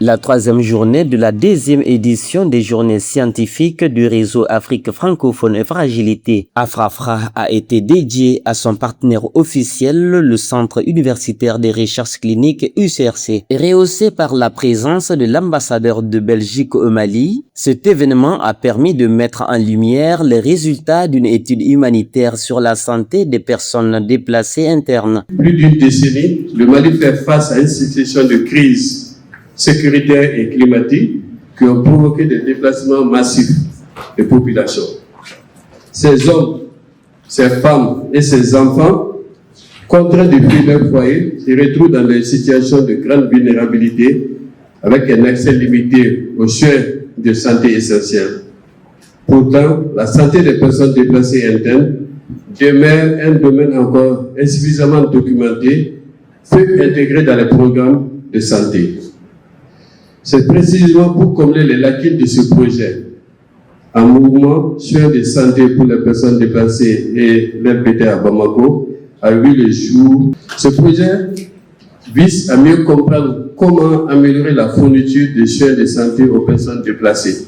La troisième journée de la deuxième édition des journées scientifiques du réseau Afrique francophone et fragilité Afrafra a été dédiée à son partenaire officiel, le Centre universitaire des recherches cliniques UCRC. Rehaussé par la présence de l'ambassadeur de Belgique au Mali, cet événement a permis de mettre en lumière les résultats d'une étude humanitaire sur la santé des personnes déplacées internes. Plus d'une décennie, le Mali fait face à une situation de crise sécuritaires et climatiques qui ont provoqué des déplacements massifs des populations. Ces hommes, ces femmes et ces enfants, contraints de fuir leur foyer, se retrouvent dans des situations de grande vulnérabilité avec un accès limité aux soins de santé essentiels. Pourtant, la santé des personnes déplacées internes demeure un domaine encore insuffisamment documenté, peu intégré dans les programmes de santé. C'est précisément pour combler les lacunes de ce projet, un mouvement soins de santé pour les personnes déplacées et l'RPT à Bamako a vu le jour. Ce projet vise à mieux comprendre comment améliorer la fourniture de soins de santé aux personnes déplacées,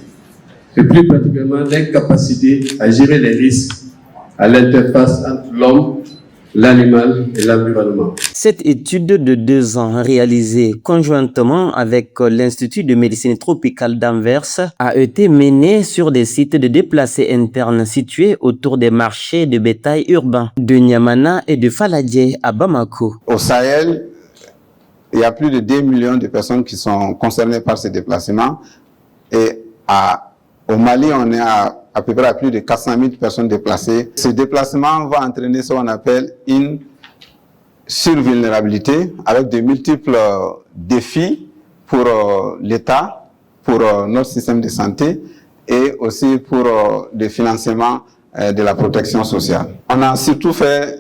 et plus particulièrement l'incapacité à gérer les risques à l'interface entre l'homme, l'animal et l'environnement. Cette étude de 2 ans réalisée conjointement avec l'Institut de médecine tropicale d'Anvers a été menée sur des sites de déplacés internes situés autour des marchés de bétail urbains de Niamana et de Faladje à Bamako. Au Sahel, il y a plus de 2 millions de personnes qui sont concernées par ces déplacements et au Mali, on est à peu près à plus de 400 000 personnes déplacées. Ce déplacement va entraîner ce qu'on appelle une survulnérabilité avec de multiples défis pour l'État, pour notre système de santé et aussi pour le financement de la protection sociale. On a surtout fait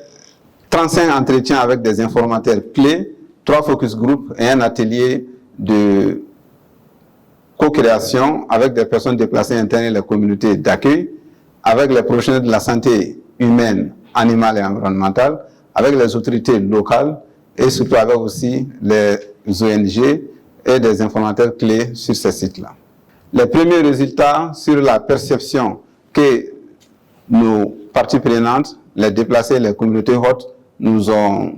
35 entretiens avec des informateurs clés, 3 focus groups et un atelier de co-création avec des personnes déplacées internes et les communautés d'accueil, avec les professionnels de la santé humaine, animale et environnementale, avec les autorités locales et surtout avec aussi les ONG et des informateurs clés sur ces sites-là. Les premiers résultats sur la perception que nos parties prenantes, les déplacés et les communautés hôtes, nous ont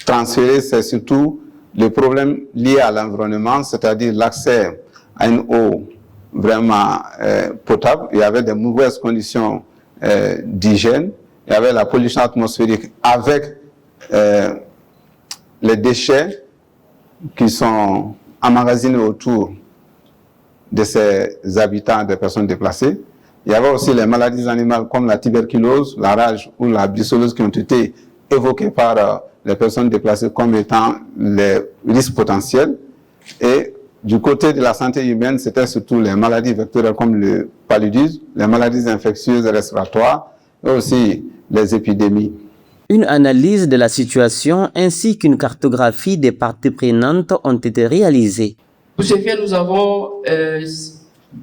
transféré, c'est surtout le problème lié à l'environnement, c'est-à-dire l'accès à une eau vraiment potable. Il y avait des mauvaises conditions d'hygiène, il y avait la pollution atmosphérique avec les déchets qui sont emmagasinés autour de ces habitants, des personnes déplacées. Il y avait aussi les maladies animales comme la tuberculose, la rage ou la brucellose qui ont été évoquées par les personnes déplacées comme étant les risques potentiels. Et du côté de la santé humaine, c'était surtout les maladies vectorielles comme le paludisme, les maladies infectieuses et respiratoires, et aussi les épidémies. Une analyse de la situation ainsi qu'une cartographie des parties prenantes ont été réalisées. Pour ce faire, nous avons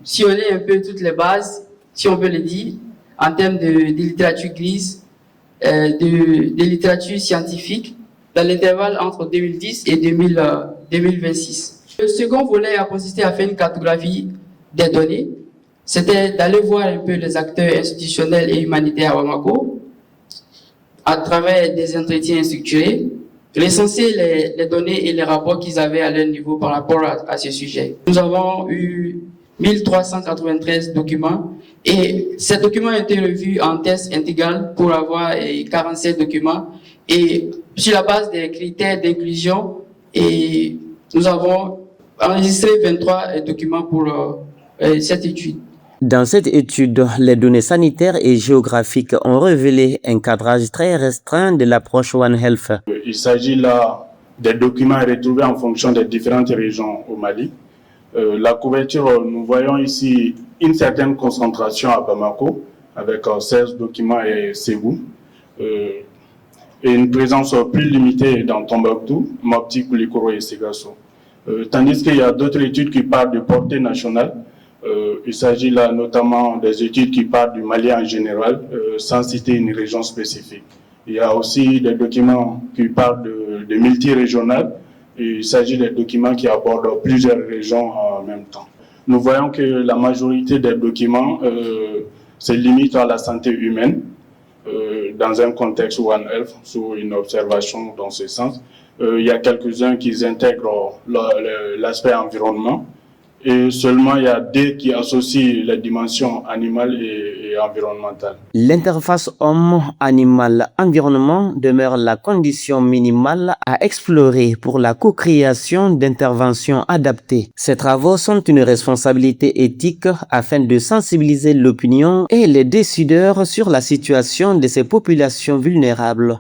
sillonné un peu toutes les bases, si on peut le dire, en termes de littérature grise, de littérature scientifique dans l'intervalle entre 2010 et 2026. Le second volet a consisté à faire une cartographie des données. C'était d'aller voir un peu les acteurs institutionnels et humanitaires à Bamako à travers des entretiens structurés, recenser les données et les rapports qu'ils avaient à leur niveau par rapport à ce sujet. Nous avons eu 1393 documents et ces documents ont été revus en test intégral pour avoir 47 documents et sur la base des critères d'inclusion et nous avons enregistré 23 documents pour cette étude. Dans cette étude, les données sanitaires et géographiques ont révélé un cadrage très restreint de l'approche One Health. Il s'agit là des documents retrouvés en fonction des différentes régions au Mali. La couverture, nous voyons ici une certaine concentration à Bamako, avec 16 documents et Ségou, et une présence plus limitée dans Tombouctou, Mopti, Koulikoro et Ségasso. Tandis qu'il y a d'autres études qui parlent de portée nationale. Il s'agit là notamment des études qui parlent du Mali en général, sans citer une région spécifique. Il y a aussi des documents qui parlent de multirégional, Il s'agit des documents qui abordent plusieurs régions en même temps. Nous voyons que la majorité des documents se limitent à la santé humaine dans un contexte One Health, sous une observation dans ce sens. Il y a quelques-uns qui intègrent l'aspect environnement et seulement il y a deux qui associent les dimensions animales et environnementales. L'interface homme-animal-environnement demeure la condition minimale à explorer pour la co-création d'interventions adaptées. Ces travaux sont une responsabilité éthique afin de sensibiliser l'opinion et les décideurs sur la situation de ces populations vulnérables.